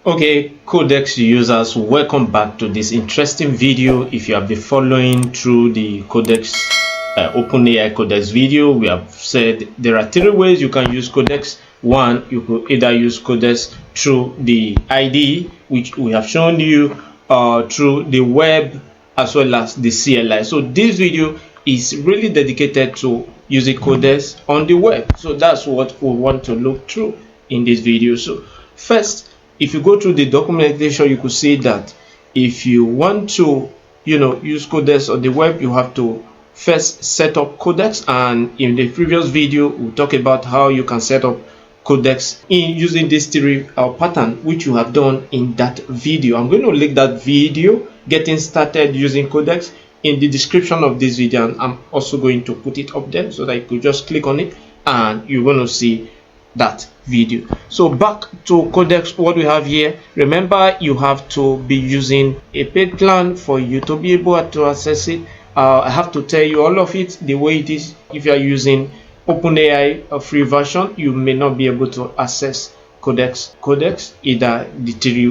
Okay, Codex users, welcome back to this interesting video. If you have been following through the Codex OpenAI Codex video, we have said there are three ways you can use Codex. One, you could either use Codex through the IDE, which we have shown you, through the web as well as the CLI. So this video is really dedicated to using Codex on the web. So that's what we want to look through in this video. So first, if you go through the documentation, you could see that if you want to use Codex on the web, you have to first set up Codex. And in the previous video, we talked about how you can set up Codex in using this three pattern, which you have done in that video. I'm going to link that video, getting started using Codex, in the description of this video, and I'm also going to put it up there so that you could just click on it and you're going to see that video. So back to Codex, what we have here, remember you have to be using a paid plan for you to be able to access it. I have to tell you all of it the way it is. If you are using OpenAI a free version, you may not be able to access Codex, either the three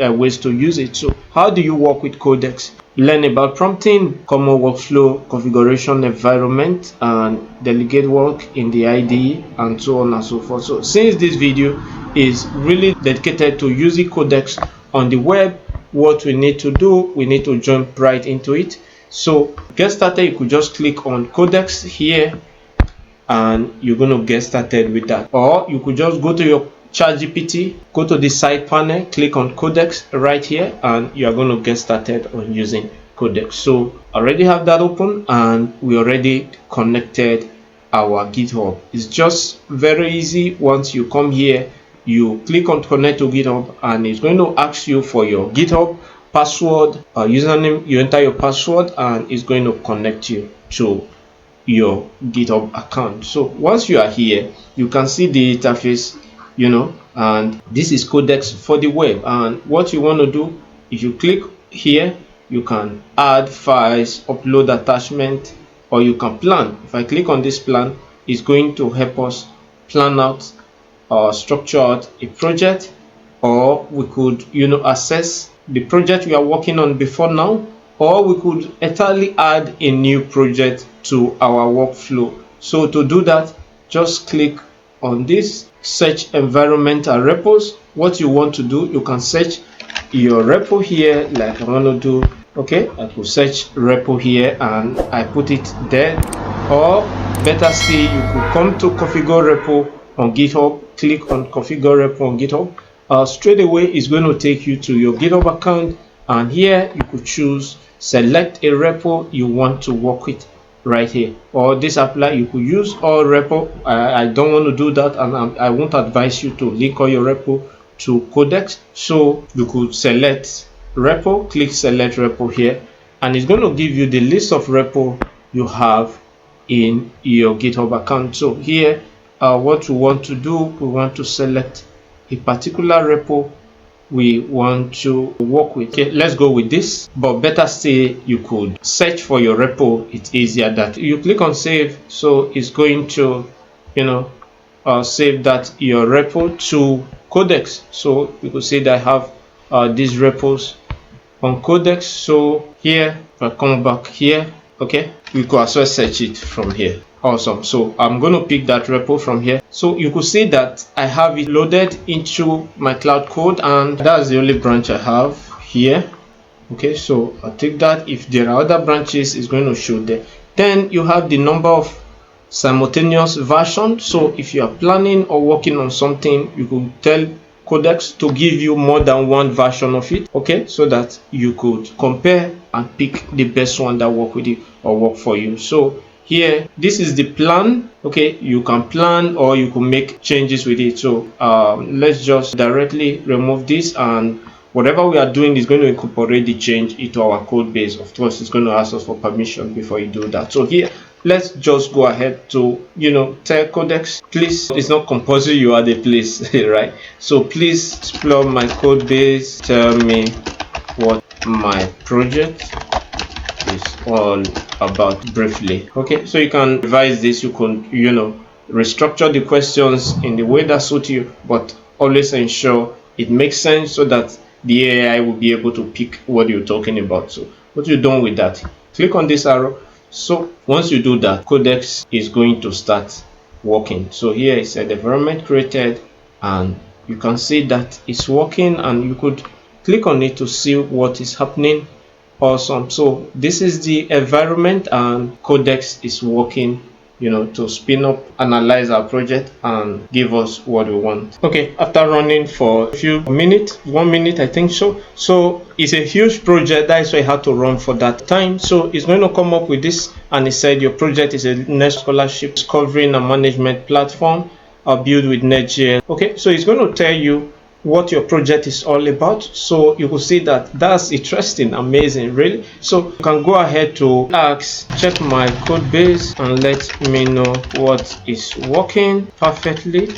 ways to use it. So how do you work with Codex? Learn about prompting, common workflow, configuration environment, and delegate work in the IDE, and so on and so forth. So since this video is really dedicated to using Codex on the web, what we need to do, we need to jump right into it. So get started, you could just click on Codex here and you're going to get started with that. Or you could just go to your ChatGPT, go to the side panel, click on Codex right here, and you are going to get started on using Codex. So I already have that open and we already connected our GitHub. It's just very easy. Once you come here, you click on connect to GitHub and it's going to ask you for your GitHub password, username. You enter your password and it's going to connect you to your GitHub account. So once you are here, you can see the interface, and this is Codex for the web. And what you want to do, if you click here, you can add files, upload attachment, or you can plan. If I click on this plan, it's going to help us plan out or structure out a project, or we could assess the project we are working on before now, or we could entirely add a new project to our workflow. So to do that, just click on this search environment and repos. What you want to do, you can search your repo here, like I want to do. Okay, I could search repo here and I put it there, or better still, you could come to configure repo on GitHub, click on configure repo on GitHub. Straight away it's going to take you to your GitHub account, and here you could choose, select a repo you want to work with right here, or this apply. You could use all repo. I don't want to do that, and I won't advise you to link all your repo to Codex. So you could select repo, click select repo here, and it's going to give you the list of repo you have in your GitHub account. So here what we want to do, we want to select a particular repo we want to work with. Okay, let's go with this, but better still, you could search for your repo. It's easier that you click on save, so it's going to save that your repo to Codex. So you could say that I have these repos on Codex. So here, if I come back here, okay, we could also search it from here. Awesome. So I'm going to pick that repo from here. So you could see that I have it loaded into my cloud code, and that's the only branch I have here. Okay, so I'll take that. If there are other branches, it's going to show there. Then you have the number of simultaneous versions. So if you are planning or working on something, you could tell Codex to give you more than one version of it, okay, so that you could compare and pick the best one that work with it or work for you. So here, this is the plan. Okay, you can plan or you can make changes with it. So let's just directly remove this, and whatever we are doing is going to incorporate the change into our code base. Of course, it's going to ask us for permission before you do that. So here, let's just go ahead to tell Codex, please, it's not compulsory you are the place, right? So please explore my code base, tell me what my project is all about briefly. Okay, so you can revise this, you can restructure the questions in the way that suits you, but always ensure it makes sense, so that the AI will be able to pick what you're talking about. So what you're done with that, click on this arrow. So once you do that, Codex is going to start working. So here is an environment created, and you can see that it's working, and you could click on it to see what is happening. Awesome. So this is the environment, and Codex is working, to spin up, analyze our project, and give us what we want. Okay, after running for a few minutes, 1 minute I think so it's a huge project. That's why I had to run for that time. So it's going to come up with this, and it said your project is a net scholarship discovering and management platform built with Next.js. Okay, so it's going to tell you what your project is all about. So you will see that that's interesting, amazing, really. So you can go ahead to ask, check my code base and let me know what is working perfectly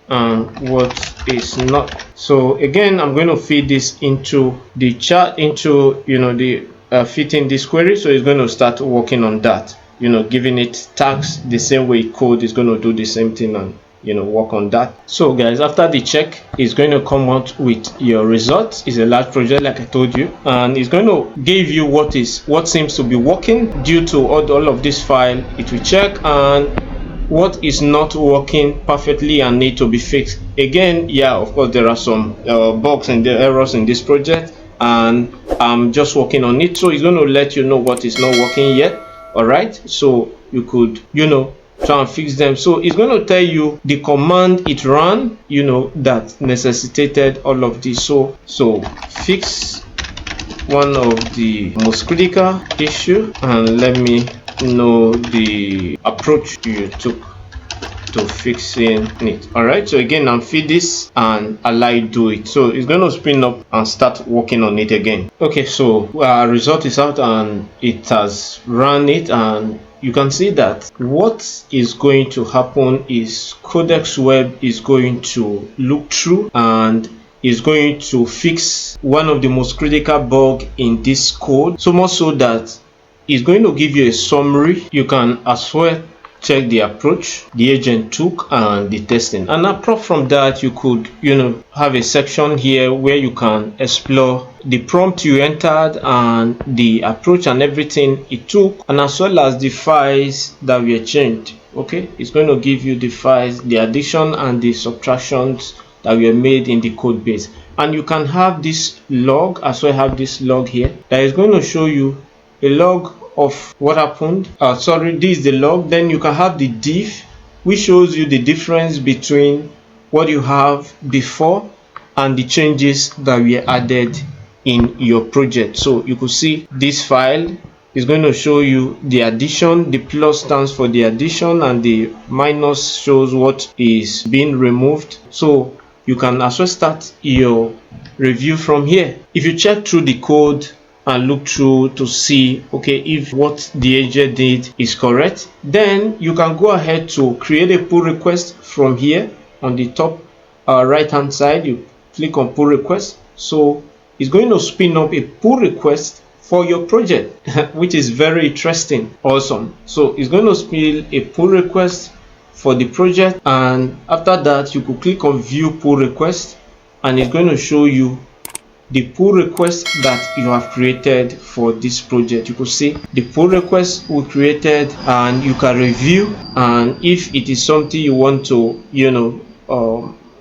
and what is not. So again, I'm going to feed this into the chat, into the fitting this query. So it's going to start working on that, giving it tags the same way code is going to do the same thing, and work on that. So guys, after the check, it's going to come out with your results. It's a large project, like I told you, and it's going to give you what seems to be working due to all of this file. It will check, and what is not working perfectly and need to be fixed. Again, yeah, of course there are some bugs and errors in this project, and I'm just working on it. So it's going to let you know what is not working yet. All right, so you could try and fix them. So it's going to tell you the command it ran, that necessitated all of this. So fix one of the most critical issue, and let me know the approach you took to fixing it. All right, so again, I'm feed this and allow it do it. So it's going to spin up and start working on it again. Okay, so our result is out, and it has run it, and you can see that what is going to happen is Codex Web is going to look through and is going to fix one of the most critical bug in this code, so much so that it's going to give you a summary. You can as well check the approach the agent took and the testing, and apart from that, you could have a section here where you can explore the prompt you entered and the approach and everything it took, and as well as the files that were changed. Okay, it's going to give you the files, the addition and the subtractions that were made in the code base, and you can have this log as well. Have this log here that is going to show you a log of what happened. Sorry, this is the log. Then you can have the diff, which shows you the difference between what you have before and the changes that were added in your project. So you could see this file is going to show you the addition. The plus stands for the addition, and the minus shows what is being removed. So you can also start your review from here. If you check through the code and look through to see, okay, if what the agent did is correct, then you can go ahead to create a pull request from here on the top right hand side. You click on pull request. So it's going to spin up a pull request for your project, which is very interesting. Awesome. So it's going to spin a pull request for the project, and after that you could click on view pull request, and it's going to show you the pull request that you have created for this project. You could see the pull request we created, and you can review, and if it is something you want to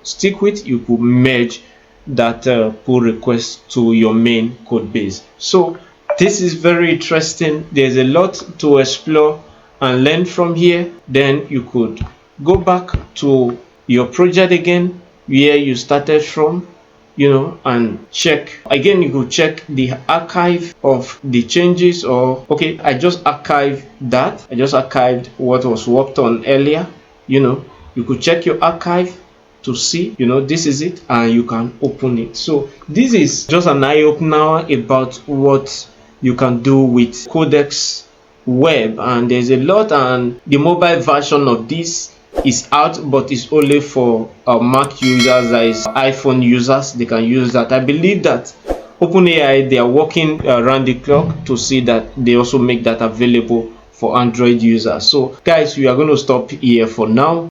stick with, you could merge that pull request to your main code base. So this is very interesting. There's a lot to explore and learn from here. Then you could go back to your project again where you started from, and check again. You could check the archive of the changes, or okay, I just archived that. I just archived what was worked on earlier. You could check your archive to see, this is it, and you can open it. So this is just an eye-opener about what you can do with Codex Web, and there's a lot, and the mobile version of this is out, but it's only for Mac users. That is iPhone users, they can use that. I believe that OpenAI, they are working around the clock to see that they also make that available for Android users. So guys, we are going to stop here for now.